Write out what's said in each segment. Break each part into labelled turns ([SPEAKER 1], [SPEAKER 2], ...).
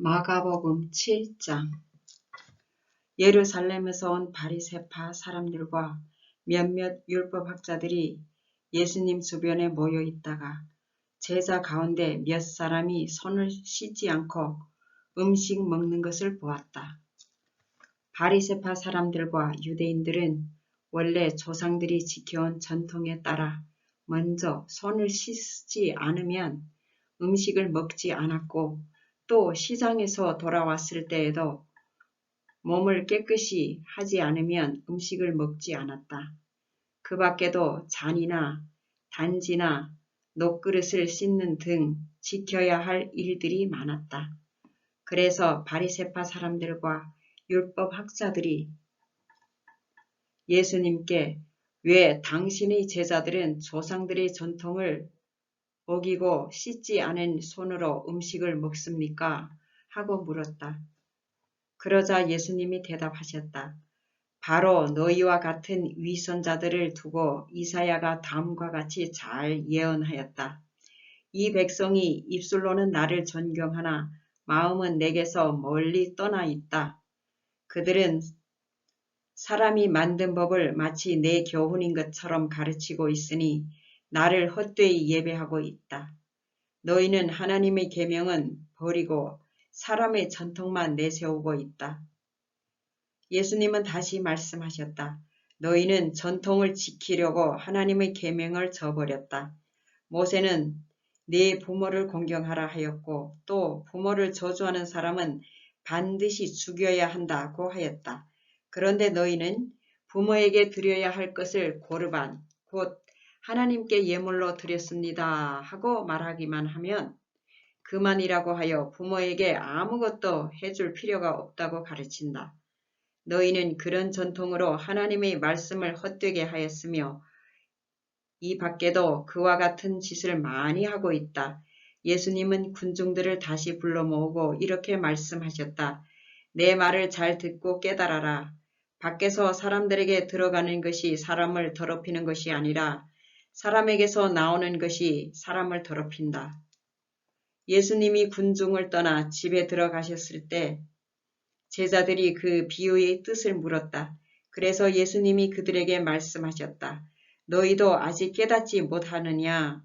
[SPEAKER 1] 마가복음 7장. 예루살렘에서 온 바리새파 사람들과 몇몇 율법학자들이 예수님 주변에 모여 있다가 제자 가운데 몇 사람이 손을 씻지 않고 음식 먹는 것을 보았다. 바리새파 사람들과 유대인들은 원래 조상들이 지켜온 전통에 따라 먼저 손을 씻지 않으면 음식을 먹지 않았고, 또 시장에서 돌아왔을 때에도 몸을 깨끗이 하지 않으면 음식을 먹지 않았다. 그 밖에도 잔이나 단지나 녹그릇을 씻는 등 지켜야 할 일들이 많았다. 그래서 바리새파 사람들과 율법학자들이 예수님께 왜 당신의 제자들은 조상들의 전통을 어기고 씻지 않은 손으로 음식을 먹습니까? 하고 물었다. 그러자 예수님이 대답하셨다. 바로 너희와 같은 위선자들을 두고 이사야가 다음과 같이 잘 예언하였다. 이 백성이 입술로는 나를 존경하나 마음은 내게서 멀리 떠나 있다. 그들은 사람이 만든 법을 마치 내 교훈인 것처럼 가르치고 있으니 나를 헛되이 예배하고 있다. 너희는 하나님의 계명은 버리고 사람의 전통만 내세우고 있다. 예수님은 다시 말씀하셨다. 너희는 전통을 지키려고 하나님의 계명을 저버렸다. 모세는 네 부모를 공경하라 하였고, 또 부모를 저주하는 사람은 반드시 죽여야 한다고 하였다. 그런데 너희는 부모에게 드려야 할 것을 고르반, 곧 하나님께 예물로 드렸습니다 하고 말하기만 하면 그만이라고 하여 부모에게 아무것도 해줄 필요가 없다고 가르친다. 너희는 그런 전통으로 하나님의 말씀을 헛되게 하였으며 이 밖에도 그와 같은 짓을 많이 하고 있다. 예수님은 군중들을 다시 불러 모으고 이렇게 말씀하셨다. 내 말을 잘 듣고 깨달아라. 밖에서 사람들에게 들어가는 것이 사람을 더럽히는 것이 아니라 사람에게서 나오는 것이 사람을 더럽힌다. 예수님이 군중을 떠나 집에 들어가셨을 때 제자들이 그 비유의 뜻을 물었다. 그래서 예수님이 그들에게 말씀하셨다. 너희도 아직 깨닫지 못하느냐?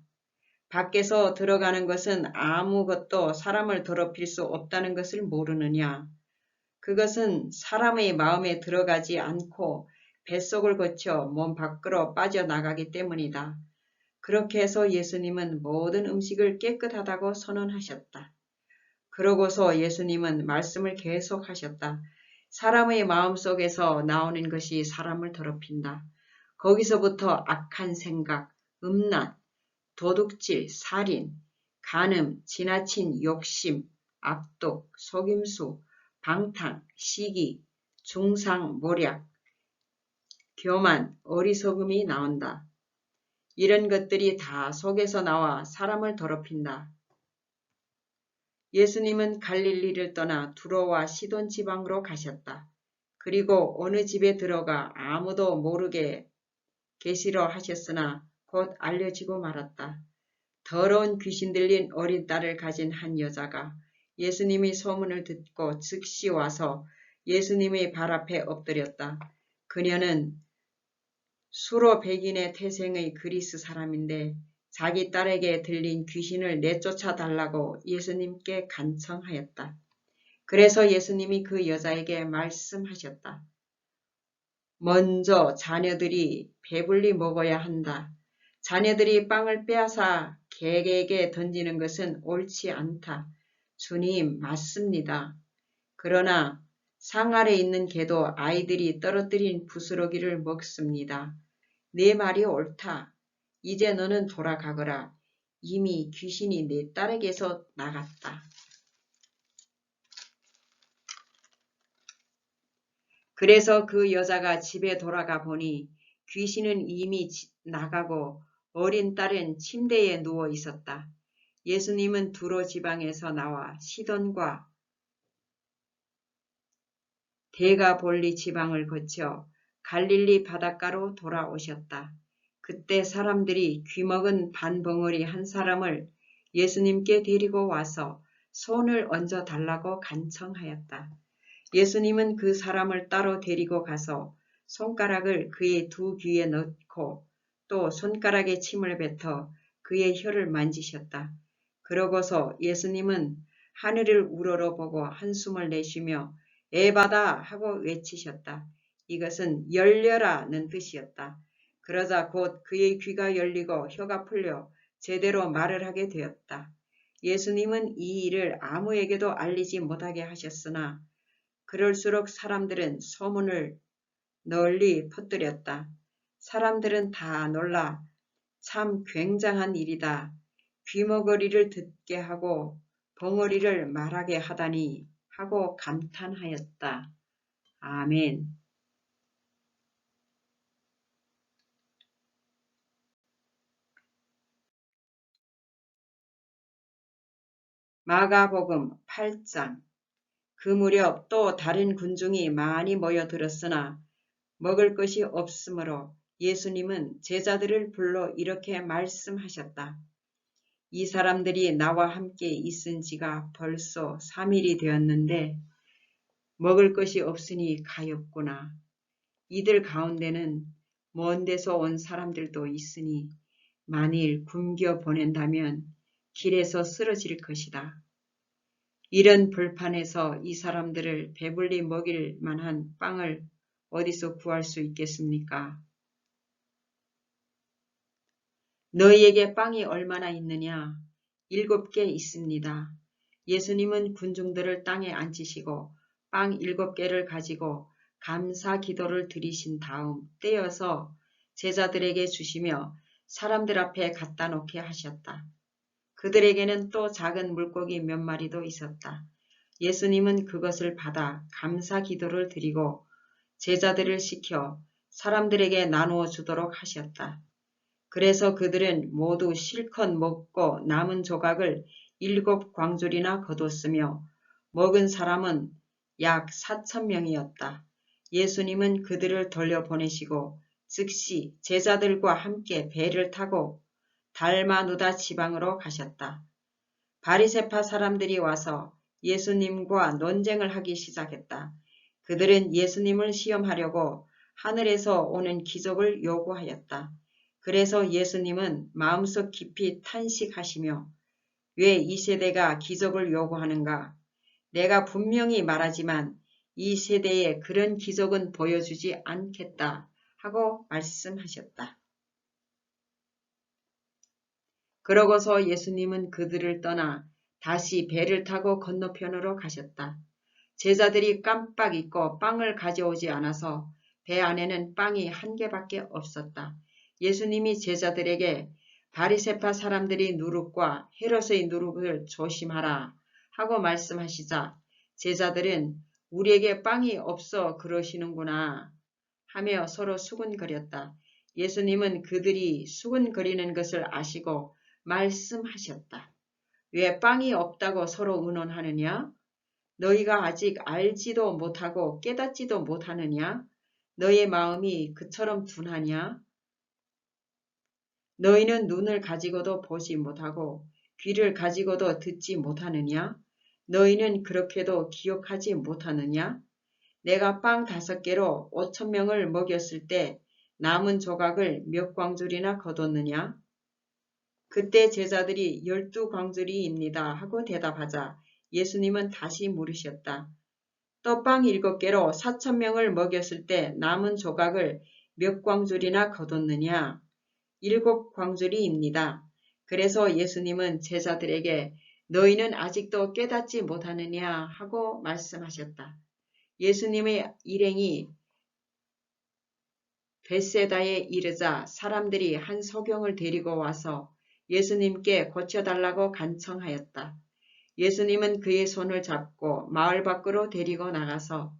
[SPEAKER 1] 밖에서 들어가는 것은 아무것도 사람을 더럽힐 수 없다는 것을 모르느냐? 그것은 사람의 마음에 들어가지 않고 뱃속을 거쳐 몸 밖으로 빠져나가기 때문이다. 그렇게 해서 예수님은 모든 음식을 깨끗하다고 선언하셨다. 그러고서 예수님은 말씀을 계속하셨다. 사람의 마음속에서 나오는 것이 사람을 더럽힌다. 거기서부터 악한 생각, 음란, 도둑질, 살인, 간음, 지나친 욕심, 압독, 속임수, 방탕, 시기, 중상, 모략, 교만, 어리석음이 나온다. 이런 것들이 다 속에서 나와 사람을 더럽힌다. 예수님은 갈릴리를 떠나 두로와 시돈 지방으로 가셨다. 그리고 어느 집에 들어가 아무도 모르게 계시려 하셨으나 곧 알려지고 말았다. 더러운 귀신 들린 어린 딸을 가진 한 여자가 예수님의 소문을 듣고 즉시 와서 예수님의 발 앞에 엎드렸다. 그녀는 수로 백인의 태생의 그리스 사람인데 자기 딸에게 들린 귀신을 내쫓아 달라고 예수님께 간청하였다. 그래서 예수님이 그 여자에게 말씀하셨다. 먼저 자녀들이 배불리 먹어야 한다. 자녀들이 빵을 빼앗아 개에게 던지는 것은 옳지 않다. 주님, 맞습니다. 그러나 상 아래 있는 개도 아이들이 떨어뜨린 부스러기를 먹습니다. 내 말이 옳다. 이제 너는 돌아가거라. 이미 귀신이 내 딸에게서 나갔다. 그래서 그 여자가 집에 돌아가 보니 귀신은 이미 나가고 어린 딸은 침대에 누워 있었다. 예수님은 두로 지방에서 나와 시돈과 데가볼리 지방을 거쳐 갈릴리 바닷가로 돌아오셨다. 그때 사람들이 귀먹은 반벙어리 한 사람을 예수님께 데리고 와서 손을 얹어 달라고 간청하였다. 예수님은 그 사람을 따로 데리고 가서 손가락을 그의 두 귀에 넣고 또 손가락에 침을 뱉어 그의 혀를 만지셨다. 그러고서 예수님은 하늘을 우러러보고 한숨을 내쉬며 에바다 하고 외치셨다. 이것은 열려라는 뜻이었다. 그러자 곧 그의 귀가 열리고 혀가 풀려 제대로 말을 하게 되었다. 예수님은 이 일을 아무에게도 알리지 못하게 하셨으나 그럴수록 사람들은 소문을 널리 퍼뜨렸다. 사람들은 다 놀라 참 굉장한 일이다. 귀머거리를 듣게 하고 벙어리를 말하게 하다니 하고 감탄하였다. 아멘. 마가복음 8장. 그 무렵 또 다른 군중이 많이 모여들었으나 먹을 것이 없으므로 예수님은 제자들을 불러 이렇게 말씀하셨다. 이 사람들이 나와 함께 있은 지가 벌써 3일이 되었는데 먹을 것이 없으니 가엾구나. 이들 가운데는 먼 데서 온 사람들도 있으니 만일 굶겨 보낸다면 길에서 쓰러질 것이다. 이런 불판에서 이 사람들을 배불리 먹일 만한 빵을 어디서 구할 수 있겠습니까? 너희에게 빵이 얼마나 있느냐? 7개 있습니다. 예수님은 군중들을 땅에 앉히시고 빵 7개를 가지고 감사 기도를 드리신 다음 떼어서 제자들에게 주시며 사람들 앞에 갖다 놓게 하셨다. 그들에게는 또 작은 물고기 몇 마리도 있었다. 예수님은 그것을 받아 감사 기도를 드리고 제자들을 시켜 사람들에게 나누어 주도록 하셨다. 그래서 그들은 모두 실컷 먹고 남은 조각을 7광줄이나 거뒀으며 먹은 사람은 약 4,000명이었다. 예수님은 그들을 돌려보내시고 즉시 제자들과 함께 배를 타고 달마누다 지방으로 가셨다. 바리새파 사람들이 와서 예수님과 논쟁을 하기 시작했다. 그들은 예수님을 시험하려고 하늘에서 오는 기적을 요구하였다. 그래서 예수님은 마음속 깊이 탄식하시며 왜 이 세대가 기적을 요구하는가? 내가 분명히 말하지만 이 세대에 그런 기적은 보여주지 않겠다 하고 말씀하셨다. 그러고서 예수님은 그들을 떠나 다시 배를 타고 건너편으로 가셨다. 제자들이 깜빡 잊고 빵을 가져오지 않아서 배 안에는 빵이 1개밖에 없었다. 예수님이 제자들에게 바리새파 사람들이 누룩과 헤롯의 누룩을 조심하라 하고 말씀하시자 제자들은 우리에게 빵이 없어 그러시는구나 하며 서로 수군거렸다. 예수님은 그들이 수군거리는 것을 아시고 말씀하셨다. 왜 빵이 없다고 서로 의논하느냐? 너희가 아직 알지도 못하고 깨닫지도 못하느냐? 너희의 마음이 그처럼 둔하냐? 너희는 눈을 가지고도 보지 못하고 귀를 가지고도 듣지 못하느냐? 너희는 그렇게도 기억하지 못하느냐? 내가 빵 5개로 5,000명을 먹였을 때 남은 조각을 몇 광줄이나 거뒀느냐? 그때 제자들이 12광줄이입니다 하고 대답하자 예수님은 다시 물으셨다. 또 빵 7개로 4,000명을 먹였을 때 남은 조각을 몇 광줄이나 거뒀느냐? 7광줄이입니다. 그래서 예수님은 제자들에게 너희는 아직도 깨닫지 못하느냐 하고 말씀하셨다. 예수님의 일행이 벳세다에 이르자 사람들이 한 소경을 데리고 와서 예수님께 고쳐달라고 간청하였다. 예수님은 그의 손을 잡고 마을 밖으로 데리고 나가서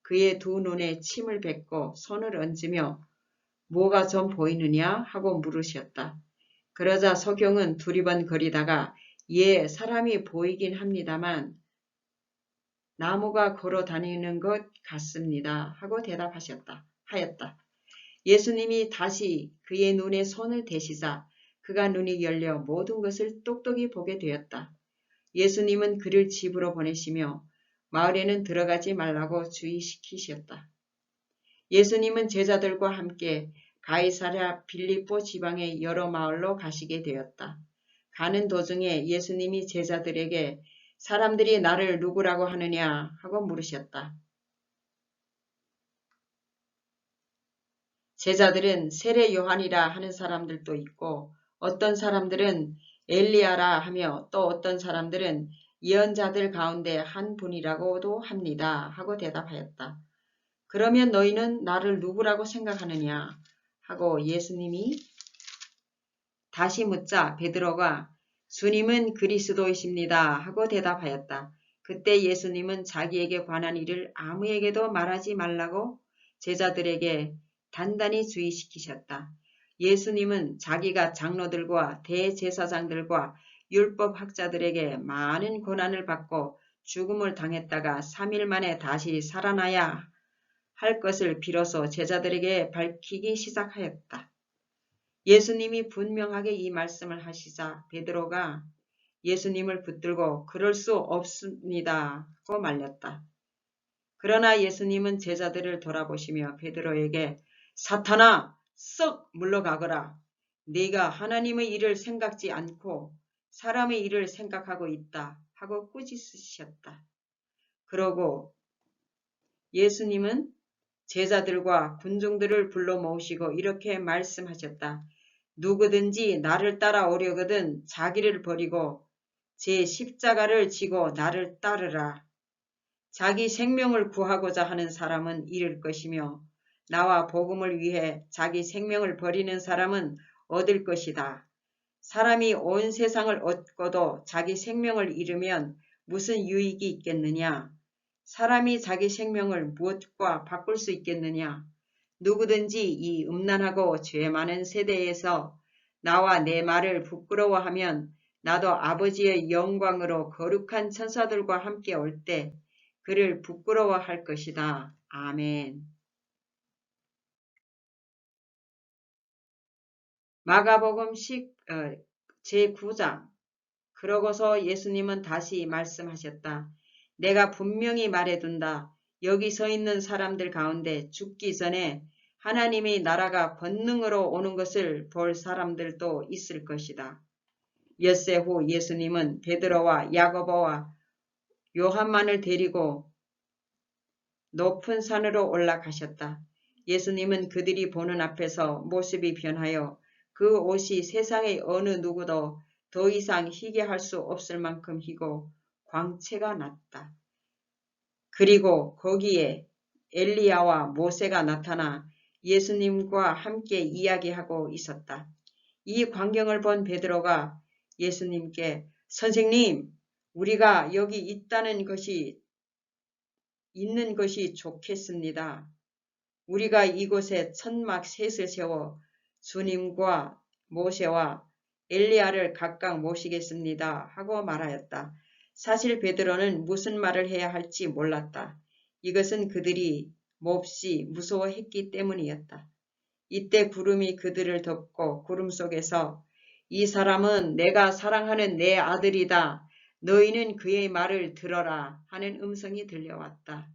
[SPEAKER 1] 그의 두 눈에 침을 뱉고 손을 얹으며 뭐가 좀 보이느냐 하고 물으셨다. 그러자 소경은 두리번거리다가 예, 사람이 보이긴 합니다만 나무가 걸어 다니는 것 같습니다 하고 하였다. 예수님이 다시 그의 눈에 손을 대시자 그가 눈이 열려 모든 것을 똑똑히 보게 되었다. 예수님은 그를 집으로 보내시며 마을에는 들어가지 말라고 주의시키셨다. 예수님은 제자들과 함께 가이사랴 빌립보 지방의 여러 마을로 가시게 되었다. 가는 도중에 예수님이 제자들에게 사람들이 나를 누구라고 하느냐 하고 물으셨다. 제자들은 세례 요한이라 하는 사람들도 있고 어떤 사람들은 엘리야라 하며 또 어떤 사람들은 예언자들 가운데 한 분이라고도 합니다 하고 대답하였다. 그러면 너희는 나를 누구라고 생각하느냐 하고 예수님이 다시 묻자 베드로가 주님은 그리스도이십니다 하고 대답하였다. 그때 예수님은 자기에게 관한 일을 아무에게도 말하지 말라고 제자들에게 단단히 주의시키셨다. 예수님은 자기가 장로들과 대제사장들과 율법학자들에게 많은 고난을 받고 죽음을 당했다가 3일 만에 다시 살아나야 할 것을 비로소 제자들에게 밝히기 시작하였다. 예수님이 분명하게 이 말씀을 하시자 베드로가 예수님을 붙들고 그럴 수 없습니다 하고 말렸다. 그러나 예수님은 제자들을 돌아보시며 베드로에게 사탄아 썩 물러가거라. 네가 하나님의 일을 생각지 않고 사람의 일을 생각하고 있다 하고 꾸짖으셨다. 그러고 예수님은 제자들과 군중들을 불러 모으시고 이렇게 말씀하셨다. 누구든지 나를 따라오려거든 자기를 버리고 제 십자가를 지고 나를 따르라. 자기 생명을 구하고자 하는 사람은 잃을 것이며 나와 복음을 위해 자기 생명을 버리는 사람은 얻을 것이다. 사람이 온 세상을 얻고도 자기 생명을 잃으면 무슨 유익이 있겠느냐? 사람이 자기 생명을 무엇과 바꿀 수 있겠느냐? 누구든지 이 음란하고 죄 많은 세대에서 나와 내 말을 부끄러워하면 나도 아버지의 영광으로 거룩한 천사들과 함께 올 때 그를 부끄러워할 것이다. 아멘. 마가복음 제9장. 그러고서 예수님은 다시 말씀하셨다. 내가 분명히 말해둔다. 여기 서 있는 사람들 가운데 죽기 전에 하나님의 나라가 권능으로 오는 것을 볼 사람들도 있을 것이다. 엿새 후 예수님은 베드로와 야고보와 요한만을 데리고 높은 산으로 올라가셨다. 예수님은 그들이 보는 앞에서 모습이 변하여 그 옷이 세상의 어느 누구도 더 이상 희게 할 수 없을 만큼 희고 광채가 났다. 그리고 거기에 엘리야와 모세가 나타나 예수님과 함께 이야기하고 있었다. 이 광경을 본 베드로가 예수님께 선생님, 우리가 여기 있는 것이 좋겠습니다. 우리가 이곳에 천막 셋을 세워 주님과 모세와 엘리야를 각각 모시겠습니다 하고 말하였다. 사실 베드로는 무슨 말을 해야 할지 몰랐다. 이것은 그들이 몹시 무서워했기 때문이었다. 이때 구름이 그들을 덮고 구름 속에서 이 사람은 내가 사랑하는 내 아들이다. 너희는 그의 말을 들어라 하는 음성이 들려왔다.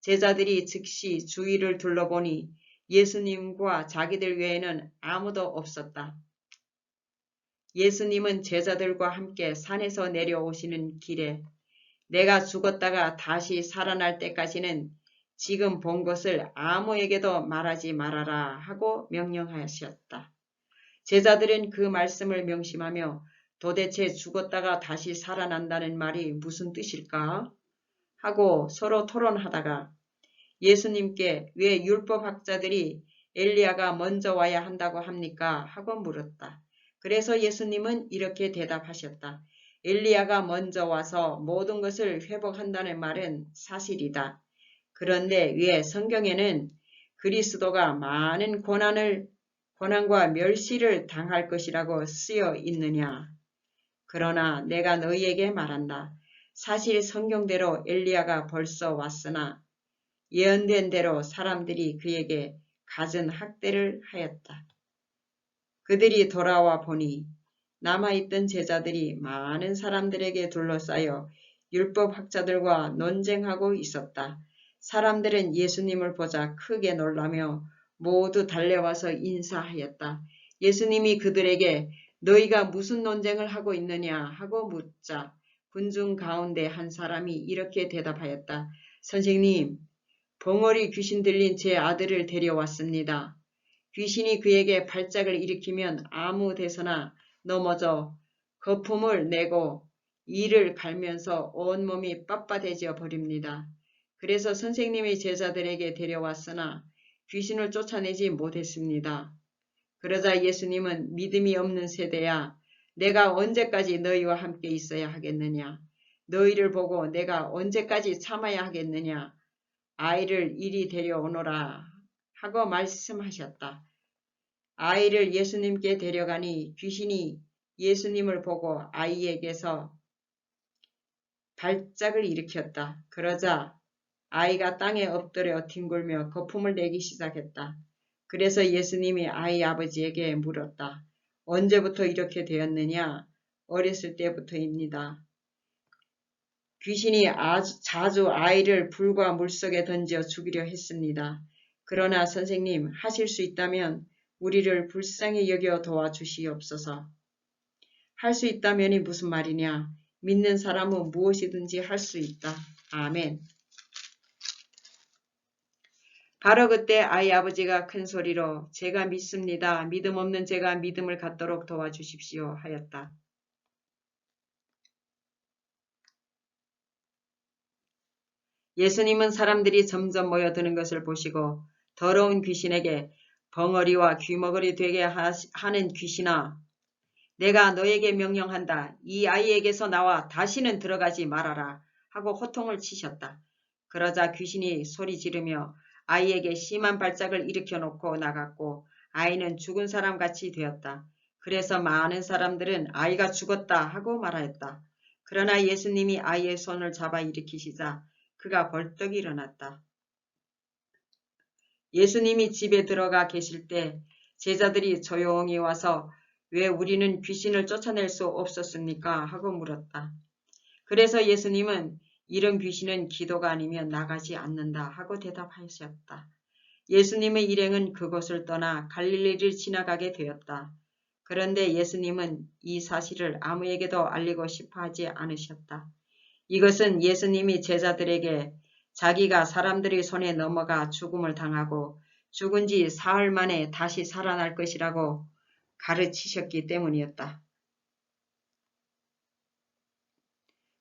[SPEAKER 1] 제자들이 즉시 주위를 둘러보니 예수님과 자기들 외에는 아무도 없었다. 예수님은 제자들과 함께 산에서 내려오시는 길에 내가 죽었다가 다시 살아날 때까지는 지금 본 것을 아무에게도 말하지 말아라 하고 명령하셨다. 제자들은 그 말씀을 명심하며 도대체 죽었다가 다시 살아난다는 말이 무슨 뜻일까? 하고 서로 토론하다가 예수님께 왜 율법학자들이 엘리야가 먼저 와야 한다고 합니까? 하고 물었다. 그래서 예수님은 이렇게 대답하셨다. 엘리야가 먼저 와서 모든 것을 회복한다는 말은 사실이다. 그런데 왜 성경에는 그리스도가 많은 고난과 멸시를 당할 것이라고 쓰여 있느냐? 그러나 내가 너희에게 말한다. 사실 성경대로 엘리야가 벌써 왔으나 예언된 대로 사람들이 그에게 갖은 학대를 하였다. 그들이 돌아와 보니 남아있던 제자들이 많은 사람들에게 둘러싸여 율법학자들과 논쟁하고 있었다. 사람들은 예수님을 보자 크게 놀라며 모두 달려와서 인사하였다. 예수님이 그들에게 너희가 무슨 논쟁을 하고 있느냐 하고 묻자 군중 가운데 한 사람이 이렇게 대답하였다. 선생님, 벙어리 귀신 들린 제 아들을 데려왔습니다. 귀신이 그에게 발작을 일으키면 아무 데서나 넘어져 거품을 내고 이를 갈면서 온몸이 빳빳해져 버립니다. 그래서 선생님이 제자들에게 데려왔으나 귀신을 쫓아내지 못했습니다. 그러자 예수님은 믿음이 없는 세대야, 내가 언제까지 너희와 함께 있어야 하겠느냐? 너희를 보고 내가 언제까지 참아야 하겠느냐? 아이를 이리 데려오너라 하고 말씀하셨다. 아이를 예수님께 데려가니 귀신이 예수님을 보고 아이에게서 발작을 일으켰다. 그러자 아이가 땅에 엎드려 뒹굴며 거품을 내기 시작했다. 그래서 예수님이 아이 아버지에게 물었다. 언제부터 이렇게 되었느냐? 어렸을 때부터입니다. 귀신이 자주 아이를 불과 물속에 던져 죽이려 했습니다. 그러나 선생님, 하실 수 있다면 우리를 불쌍히 여겨 도와주시옵소서. 할 수 있다면이 무슨 말이냐? 믿는 사람은 무엇이든지 할 수 있다. 아멘. 바로 그때 아이 아버지가 큰 소리로 제가 믿습니다. 믿음 없는 제가 믿음을 갖도록 도와주십시오 하였다. 예수님은 사람들이 점점 모여드는 것을 보시고 더러운 귀신에게 벙어리와 귀머거리 되게 하는 귀신아, 내가 너에게 명령한다. 이 아이에게서 나와 다시는 들어가지 말아라 하고 호통을 치셨다. 그러자 귀신이 소리 지르며 아이에게 심한 발작을 일으켜 놓고 나갔고 아이는 죽은 사람같이 되었다. 그래서 많은 사람들은 아이가 죽었다 하고 말하였다. 그러나 예수님이 아이의 손을 잡아 일으키시자 그가 벌떡 일어났다. 예수님이 집에 들어가 계실 때 제자들이 조용히 와서 왜 우리는 귀신을 쫓아낼 수 없었습니까? 하고 물었다. 그래서 예수님은 이런 귀신은 기도가 아니면 나가지 않는다 하고 대답하셨다. 예수님의 일행은 그곳을 떠나 갈릴리를 지나가게 되었다. 그런데 예수님은 이 사실을 아무에게도 알리고 싶어 하지 않으셨다. 이것은 예수님이 제자들에게 자기가 사람들의 손에 넘어가 죽음을 당하고 죽은 지 사흘 만에 다시 살아날 것이라고 가르치셨기 때문이었다.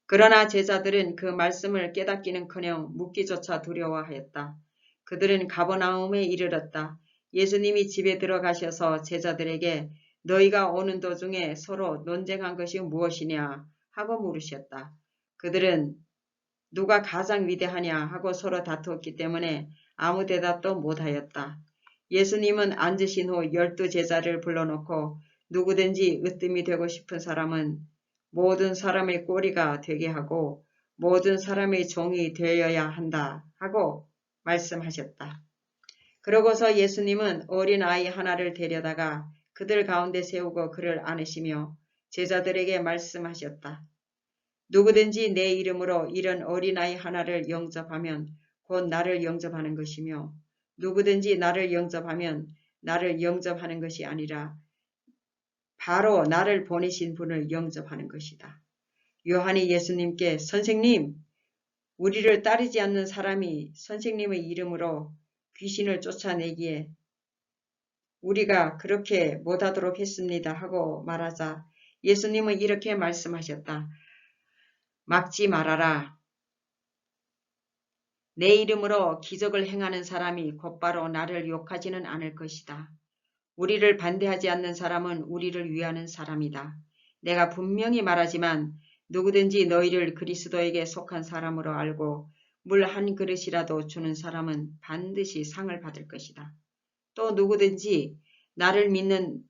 [SPEAKER 1] 그러나 제자들은 그 말씀을 깨닫기는커녕 묻기조차 두려워하였다. 그들은 가버나움에 이르렀다. 예수님이 집에 들어가셔서 제자들에게 너희가 오는 도중에 서로 논쟁한 것이 무엇이냐 하고 물으셨다. 그들은 누가 가장 위대하냐 하고 서로 다투었기 때문에 아무 대답도 못하였다. 예수님은 앉으신 후 12 제자를 불러놓고 누구든지 으뜸이 되고 싶은 사람은 모든 사람의 꼬리가 되게 하고 모든 사람의 종이 되어야 한다 하고 말씀하셨다. 그러고서 예수님은 어린아이 하나를 데려다가 그들 가운데 세우고 그를 안으시며 제자들에게 말씀하셨다. 누구든지 내 이름으로 이런 어린아이 하나를 영접하면 곧 나를 영접하는 것이며 누구든지 나를 영접하면 나를 영접하는 것이 아니라 바로 나를 보내신 분을 영접하는 것이다. 요한이 예수님께 선생님, 우리를 따르지 않는 사람이 선생님의 이름으로 귀신을 쫓아내기에 우리가 그렇게 못하도록 했습니다 하고 말하자 예수님은 이렇게 말씀하셨다. 막지 말아라. 내 이름으로 기적을 행하는 사람이 곧바로 나를 욕하지는 않을 것이다. 우리를 반대하지 않는 사람은 우리를 위하는 사람이다. 내가 분명히 말하지만 누구든지 너희를 그리스도에게 속한 사람으로 알고 물 한 그릇이라도 주는 사람은 반드시 상을 받을 것이다. 또 누구든지 나를 믿는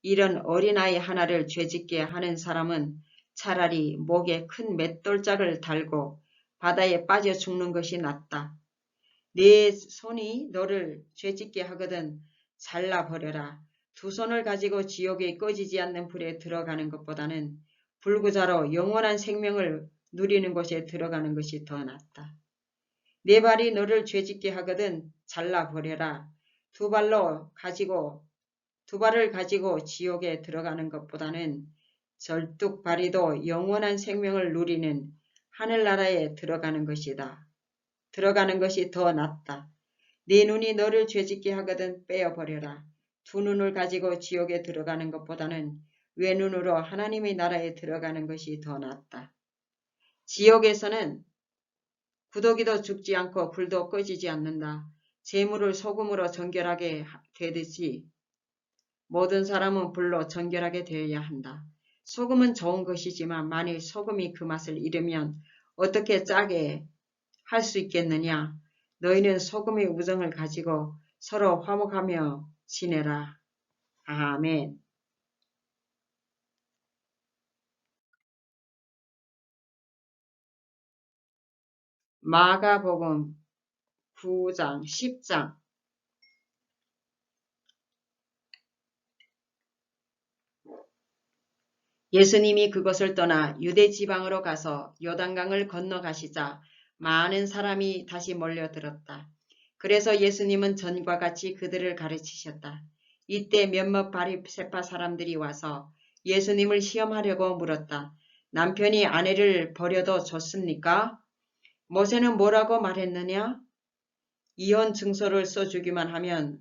[SPEAKER 1] 이런 어린아이 하나를 죄짓게 하는 사람은 차라리 목에 큰 맷돌짝을 달고 바다에 빠져 죽는 것이 낫다. 네 손이 너를 죄짓게 하거든 잘라버려라. 두 손을 가지고 지옥에 꺼지지 않는 불에 들어가는 것보다는 불구자로 영원한 생명을 누리는 곳에 들어가는 것이 더 낫다. 네 발이 너를 죄짓게 하거든 잘라버려라. 두 발을 가지고 지옥에 들어가는 것보다는 절뚝발이도 영원한 생명을 누리는 하늘나라에 들어가는 것이 더 낫다. 네 눈이 너를 죄짓게 하거든 빼어버려라. 두 눈을 가지고 지옥에 들어가는 것보다는 외눈으로 하나님의 나라에 들어가는 것이 더 낫다. 지옥에서는 구더기도 죽지 않고 불도 꺼지지 않는다. 재물을 소금으로 정결하게 되듯이 모든 사람은 불로 정결하게 되어야 한다. 소금은 좋은 것이지만 만일 소금이 그 맛을 잃으면 어떻게 짜게 할 수 있겠느냐. 너희는 소금의 우정을 가지고 서로 화목하며 지내라. 아멘. 마가복음 9장 10장. 예수님이 그것을 떠나 유대 지방으로 가서 요단강을 건너가시자 많은 사람이 다시 몰려들었다. 그래서 예수님은 전과 같이 그들을 가르치셨다. 이때 몇몇 바리새파 사람들이 와서 예수님을 시험하려고 물었다. 남편이 아내를 버려도 좋습니까? 모세는 뭐라고 말했느냐? 이혼 증서를 써주기만 하면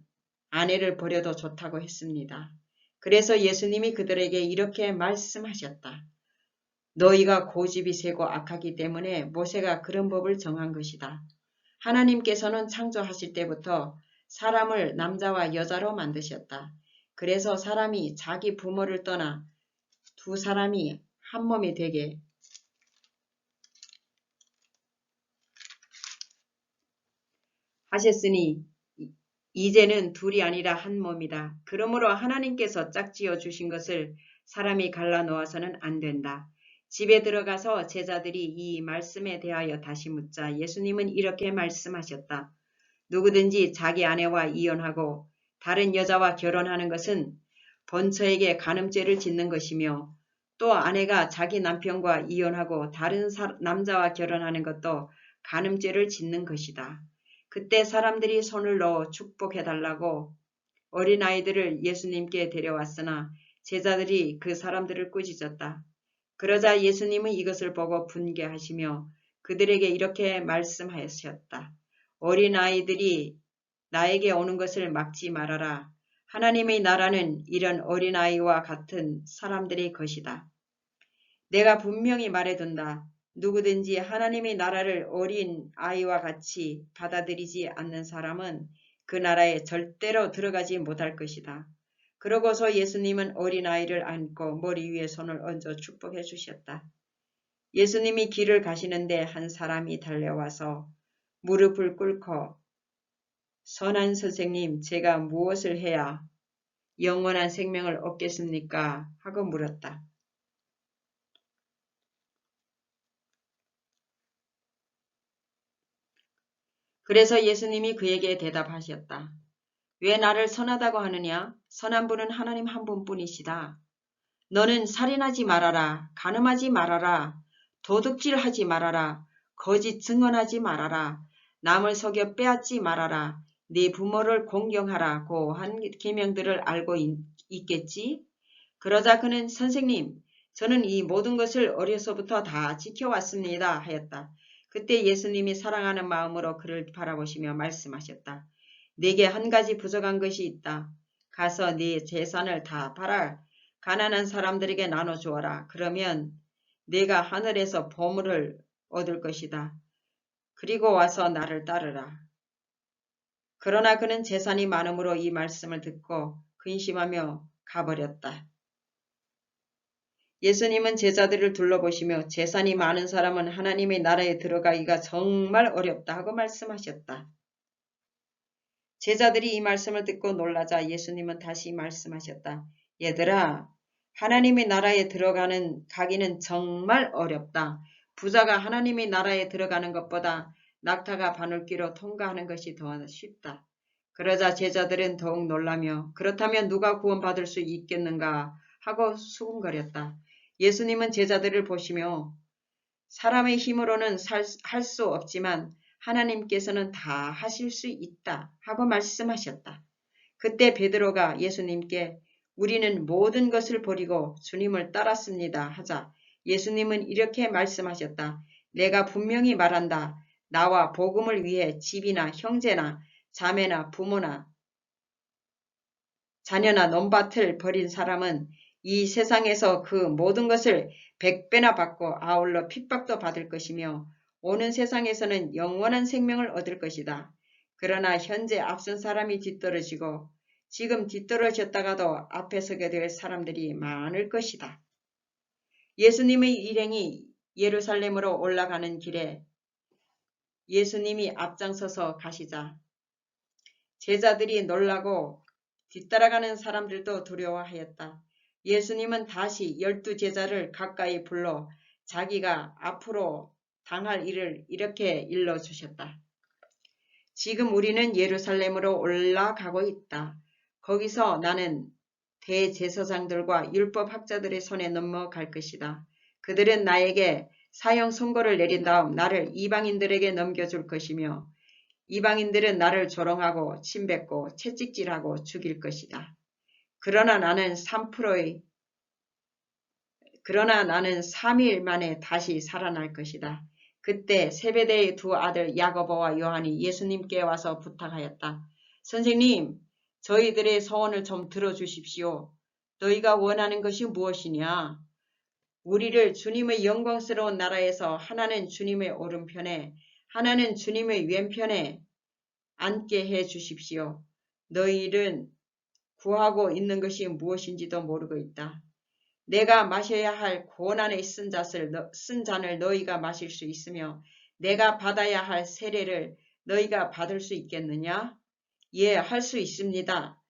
[SPEAKER 1] 아내를 버려도 좋다고 했습니다. 그래서 예수님이 그들에게 이렇게 말씀하셨다. 너희가 고집이 세고 악하기 때문에 모세가 그런 법을 정한 것이다. 하나님께서는 창조하실 때부터 사람을 남자와 여자로 만드셨다. 그래서 사람이 자기 부모를 떠나 두 사람이 한 몸이 되게 하셨으니 이제는 둘이 아니라 한 몸이다. 그러므로 하나님께서 짝지어 주신 것을 사람이 갈라놓아서는 안 된다. 집에 들어가서 제자들이 이 말씀에 대하여 다시 묻자 예수님은 이렇게 말씀하셨다. 누구든지 자기 아내와 이혼하고 다른 여자와 결혼하는 것은 본처에게 간음죄를 짓는 것이며 또 아내가 자기 남편과 이혼하고 다른 남자와 결혼하는 것도 간음죄를 짓는 것이다. 그때 사람들이 손을 넣어 축복해달라고 어린아이들을 예수님께 데려왔으나 제자들이 그 사람들을 꾸짖었다. 그러자 예수님은 이것을 보고 분개하시며 그들에게 이렇게 말씀하셨다. 어린아이들이 나에게 오는 것을 막지 말아라. 하나님의 나라는 이런 어린아이와 같은 사람들의 것이다. 내가 분명히 말해둔다. 누구든지 하나님의 나라를 어린 아이와 같이 받아들이지 않는 사람은 그 나라에 절대로 들어가지 못할 것이다. 그러고서 예수님은 어린아이를 안고 머리 위에 손을 얹어 축복해 주셨다. 예수님이 길을 가시는데 한 사람이 달려와서 무릎을 꿇고 선한 선생님, 제가 무엇을 해야 영원한 생명을 얻겠습니까? 하고 물었다. 그래서 예수님이 그에게 대답하셨다. 왜 나를 선하다고 하느냐? 선한 분은 하나님 한 분뿐이시다. 너는 살인하지 말아라. 간음하지 말아라. 도둑질하지 말아라. 거짓 증언하지 말아라. 남을 속여 빼앗지 말아라. 네 부모를 공경하라고 한 계명들을 알고 있겠지? 그러자 그는 선생님, 저는 이 모든 것을 어려서부터 다 지켜왔습니다 하였다. 그때 예수님이 사랑하는 마음으로 그를 바라보시며 말씀하셨다. 네게 한 가지 부족한 것이 있다. 가서 네 재산을 다 팔아 가난한 사람들에게 나눠주어라. 그러면 네가 하늘에서 보물을 얻을 것이다. 그리고 와서 나를 따르라. 그러나 그는 재산이 많음으로 이 말씀을 듣고 근심하며 가버렸다. 예수님은 제자들을 둘러보시며 재산이 많은 사람은 하나님의 나라에 들어가기가 정말 어렵다 하고 말씀하셨다. 제자들이 이 말씀을 듣고 놀라자 예수님은 다시 말씀하셨다. 얘들아, 하나님의 나라에 가기는 정말 어렵다. 부자가 하나님의 나라에 들어가는 것보다 낙타가 바늘귀로 통과하는 것이 더 쉽다. 그러자 제자들은 더욱 놀라며 그렇다면 누가 구원받을 수 있겠는가 하고 수군거렸다. 예수님은 제자들을 보시며 사람의 힘으로는 할 수 없지만 하나님께서는 다 하실 수 있다 하고 말씀하셨다. 그때 베드로가 예수님께 우리는 모든 것을 버리고 주님을 따랐습니다 하자 예수님은 이렇게 말씀하셨다. 내가 분명히 말한다. 나와 복음을 위해 집이나 형제나 자매나 부모나 자녀나 논밭을 버린 사람은 이 세상에서 그 모든 것을 100배나 받고 아울러 핍박도 받을 것이며 오는 세상에서는 영원한 생명을 얻을 것이다. 그러나 현재 앞선 사람이 뒤떨어지고 지금 뒤떨어졌다가도 앞에 서게 될 사람들이 많을 것이다. 예수님의 일행이 예루살렘으로 올라가는 길에 예수님이 앞장서서 가시자 제자들이 놀라고 뒤따라가는 사람들도 두려워하였다. 예수님은 다시 12제자를 가까이 불러 자기가 앞으로 당할 일을 이렇게 일러주셨다. 지금 우리는 예루살렘으로 올라가고 있다. 거기서 나는 대제사장들과 율법학자들의 손에 넘어갈 것이다. 그들은 나에게 사형 선고를 내린 다음 나를 이방인들에게 넘겨줄 것이며 이방인들은 나를 조롱하고 침뱉고 채찍질하고 죽일 것이다. 그러나 나는 3일 만에 다시 살아날 것이다. 그때 세베대의 두 아들 야고보와 요한이 예수님께 와서 부탁하였다. 선생님, 저희들의 소원을 좀 들어주십시오. 너희가 원하는 것이 무엇이냐? 우리를 주님의 영광스러운 나라에서 하나는 주님의 오른편에 하나는 주님의 왼편에 앉게 해 주십시오. 너희는 구하고 있는 것이 무엇인지도 모르고 있다. 내가 마셔야 할 고난의 쓴 잔을 너희가 마실 수 있으며 내가 받아야 할 세례를 너희가 받을 수 있겠느냐? 예, 할 수 있습니다.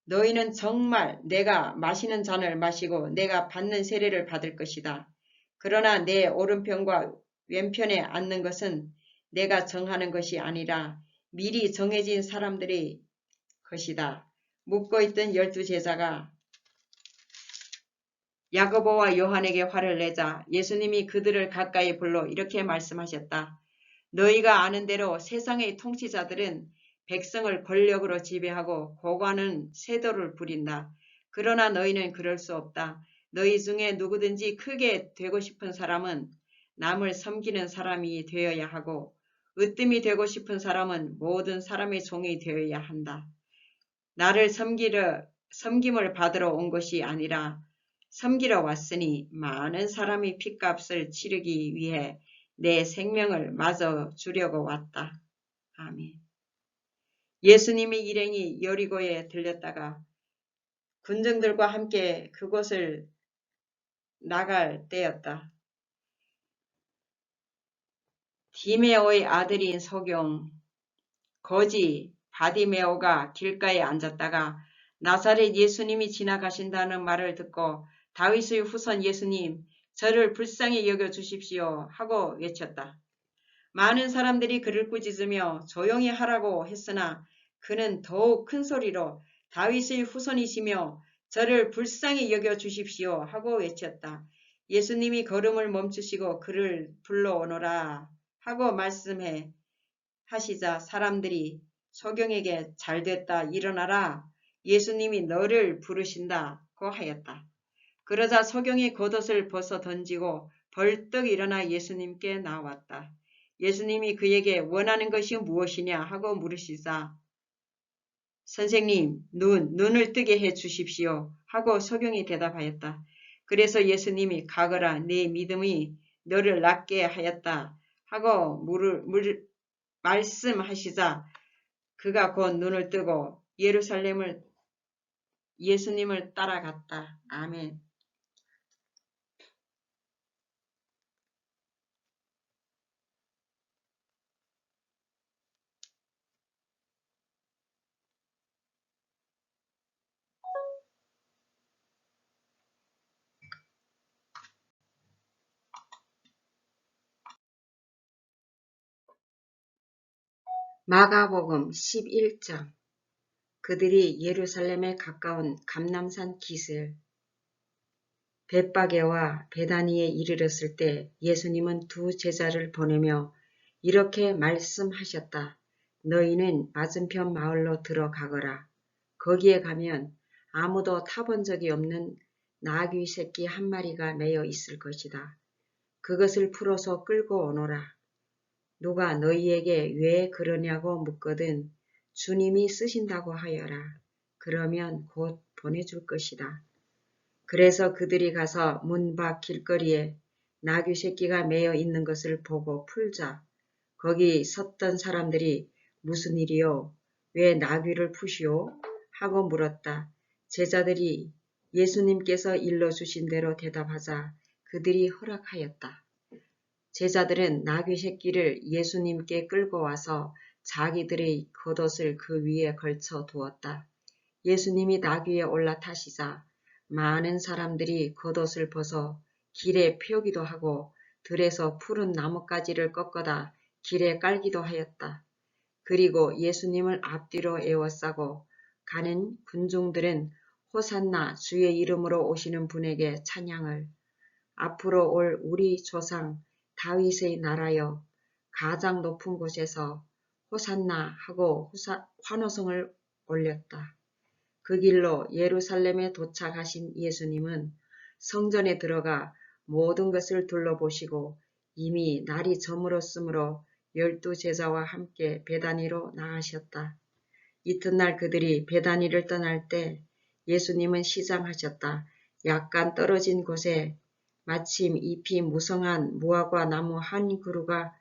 [SPEAKER 1] 너희는 정말 내가 마시는 잔을 마시고 내가 받는 세례를 받을 것이다. 그러나 내 오른편과 왼편에 앉는 것은 내가 정하는 것이 아니라 미리 정해진 사람들의 것이다. 묻고 있던 12제자가 야고보와 요한에게 화를 내자 예수님이 그들을 가까이 불러 이렇게 말씀하셨다. 너희가 아는 대로 세상의 통치자들은 백성을 권력으로 지배하고 고관은 세도를 부린다. 그러나 너희는 그럴 수 없다. 너희 중에 누구든지 크게 되고 싶은 사람은 남을 섬기는 사람이 되어야 하고 으뜸이 되고 싶은 사람은 모든 사람의 종이 되어야 한다. 나를 섬김을 받으러 온 것이 아니라 섬기러 왔으니 많은 사람이 핏값을 치르기 위해 내 생명을 마저 주려고 왔다. 아멘. 예수님의 일행이 여리고에 들렸다가 군정들과 함께 그곳을 나갈 때였다. 디메오의 아들인 소경 거지 바디메오가 길가에 앉았다가 나사렛 예수님이 지나가신다는 말을 듣고 다윗의 후손 예수님 저를 불쌍히 여겨주십시오 하고 외쳤다. 많은 사람들이 그를 꾸짖으며 조용히 하라고 했으나 그는 더욱 큰 소리로 다윗의 후손이시며 저를 불쌍히 여겨주십시오 하고 외쳤다. 예수님이 걸음을 멈추시고 그를 불러오너라 하고 말씀해 하시자 사람들이 소경에게 잘됐다 일어나라 예수님이 너를 부르신다고 하였다. 그러자 소경이 겉옷을 벗어 던지고 벌떡 일어나 예수님께 나왔다. 예수님이 그에게 원하는 것이 무엇이냐 하고 물으시자 선생님 눈을 뜨게 해 주십시오 하고 소경이 대답하였다. 그래서 예수님이 가거라 내 믿음이 너를 낫게 하였다 하고 말씀하시자 그가 곧 눈을 뜨고 예수님을 따라갔다. 아멘. 마가복음 11장. 그들이 예루살렘에 가까운 감람산 기슭 벳바게와 베다니에 이르렀을 때 예수님은 두 제자를 보내며 이렇게 말씀하셨다. 너희는 맞은편 마을로 들어가거라. 거기에 가면 아무도 타본 적이 없는 나귀 새끼 한 마리가 매여 있을 것이다. 그것을 풀어서 끌고 오너라. 누가 너희에게 왜 그러냐고 묻거든 주님이 쓰신다고 하여라. 그러면 곧 보내줄 것이다. 그래서 그들이 가서 문 밖 길거리에 나귀 새끼가 매여 있는 것을 보고 풀자. 거기 섰던 사람들이 무슨 일이요? 왜 나귀를 푸시오? 하고 물었다. 제자들이 예수님께서 일러주신 대로 대답하자 그들이 허락하였다. 제자들은 나귀 새끼를 예수님께 끌고 와서 자기들의 겉옷을 그 위에 걸쳐 두었다. 예수님이 나귀에 올라타시자 많은 사람들이 겉옷을 벗어 길에 펴기도 하고 들에서 푸른 나뭇가지를 꺾어다 길에 깔기도 하였다. 그리고 예수님을 앞뒤로 에워싸고 가는 군중들은 호산나 주의 이름으로 오시는 분에게 찬양을, 앞으로 올 우리 조상 다윗의 나라여 가장 높은 곳에서 호산나 하고 환호성을 올렸다. 그 길로 예루살렘에 도착하신 예수님은 성전에 들어가 모든 것을 둘러보시고 이미 날이 저물었으므로 12제자와 함께 베다니로 나가셨다. 이튿날 그들이 베다니를 떠날 때 예수님은 시장하셨다. 약간 떨어진 곳에 마침 잎이 무성한 무화과 나무 한 그루가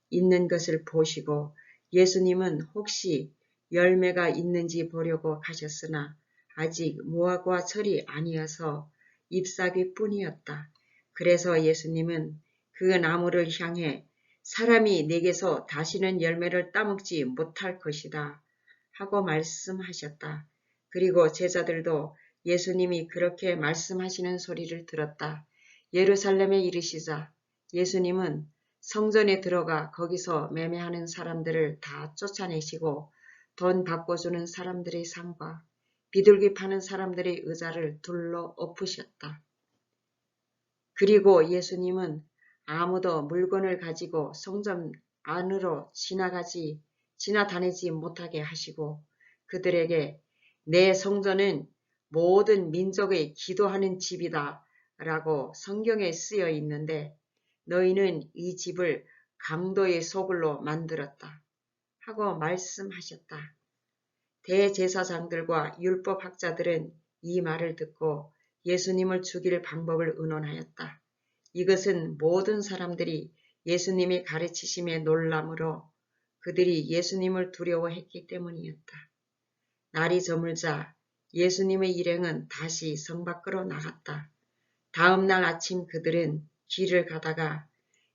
[SPEAKER 1] 있는 것을 보시고 예수님은 혹시 열매가 있는지 보려고 가셨으나 아직 무화과 철이 아니어서 잎사귀 뿐이었다. 그래서 예수님은 그 나무를 향해 사람이 내게서 다시는 열매를 따먹지 못할 것이다 하고 말씀하셨다. 그리고 제자들도 예수님이 그렇게 말씀하시는 소리를 들었다. 예루살렘에 이르시자 예수님은 성전에 들어가 거기서 매매하는 사람들을 다 쫓아내시고 돈 바꿔주는 사람들의 상과 비둘기 파는 사람들의 의자를 둘러 엎으셨다. 그리고 예수님은 아무도 물건을 가지고 성전 안으로 지나다니지 못하게 하시고 그들에게 내 성전은 모든 민족의 기도하는 집이다 라고 성경에 쓰여 있는데 너희는 이 집을 강도의 소굴로 만들었다 하고 말씀하셨다. 대제사장들과 율법학자들은 이 말을 듣고 예수님을 죽일 방법을 의논하였다. 이것은 모든 사람들이 예수님이 가르치심에 놀람으로 그들이 예수님을 두려워했기 때문이었다. 날이 저물자 예수님의 일행은 다시 성 밖으로 나갔다. 다음 날 아침 그들은 길을 가다가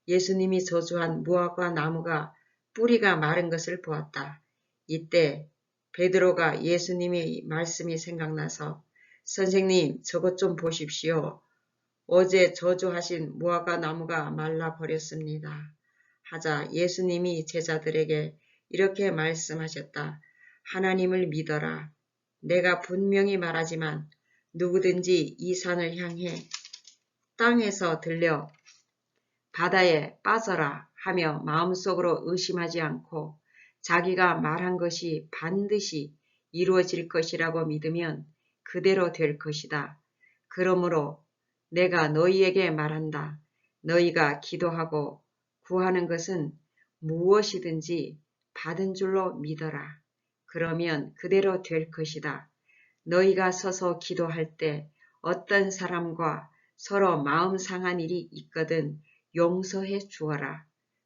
[SPEAKER 1] 예수님이 저주한 무화과 나무가 뿌리가 마른 것을 보았다. 이때 베드로가 예수님의 말씀이 생각나서 선생님 저것 좀 보십시오. 어제 저주하신 무화과 나무가 말라버렸습니다. 하자 예수님이 제자들에게 이렇게 말씀하셨다. 하나님을 믿어라. 내가 분명히 말하지만 누구든지 이 산을 향해 땅에서 들려 바다에 빠져라 하며 마음속으로 의심하지 않고 자기가 말한 것이 반드시 이루어질 것이라고 믿으면 그대로 될 것이다. 그러므로 내가 너희에게 말한다. 너희가 기도하고 구하는 것은 무엇이든지 받은 줄로 믿어라. 그러면 그대로 될 것이다. 너희가 서서 기도할 때 어떤 사람과 서로 마음 상한 일이 있거든 용서해 주어라.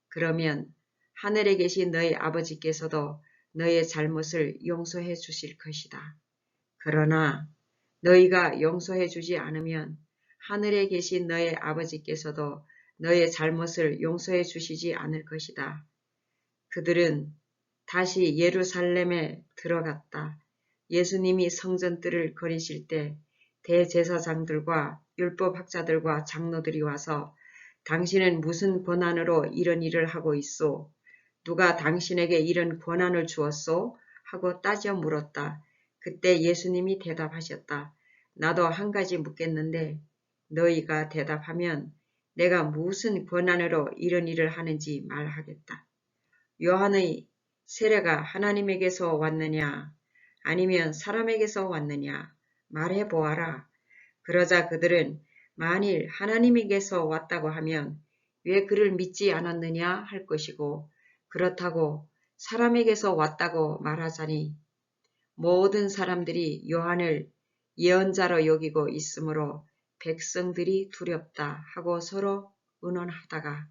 [SPEAKER 1] 그러면 하늘에 계신 너희 아버지께서도 너의 잘못을 용서해 주실 것이다. 그러나 너희가 용서해 주지 않으면 하늘에 계신 너의 아버지께서도 너의 잘못을 용서해 주시지 않을 것이다. 그들은 다시 예루살렘에 들어갔다. 예수님이 성전뜰을 거니실 때 대제사장들과 율법학자들과 장로들이 와서 당신은 무슨 권한으로 이런 일을 하고 있소? 누가 당신에게 이런 권한을 주었소? 하고 따져 물었다. 그때 예수님이 대답하셨다. 나도 한 가지 묻겠는데 너희가 대답하면 내가 무슨 권한으로 이런 일을 하는지 말하겠다. 요한의 세례가 하나님에게서 왔느냐 아니면 사람에게서 왔느냐 말해 보아라. 그러자 그들은 만일 하나님에게서 왔다고 하면 왜 그를 믿지 않았느냐 할 것이고 그렇다고 사람에게서 왔다고 말하자니 모든 사람들이 요한을 예언자로 여기고 있으므로 백성들이 두렵다 하고 서로 의논하다가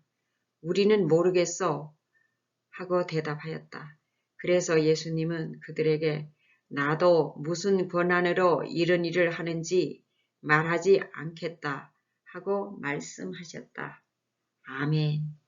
[SPEAKER 1] 우리는 모르겠어 하고 대답하였다. 그래서 예수님은 그들에게 나도 무슨 권한으로 이런 일을 하는지 말하지 않겠다 하고 말씀하셨다. 아멘.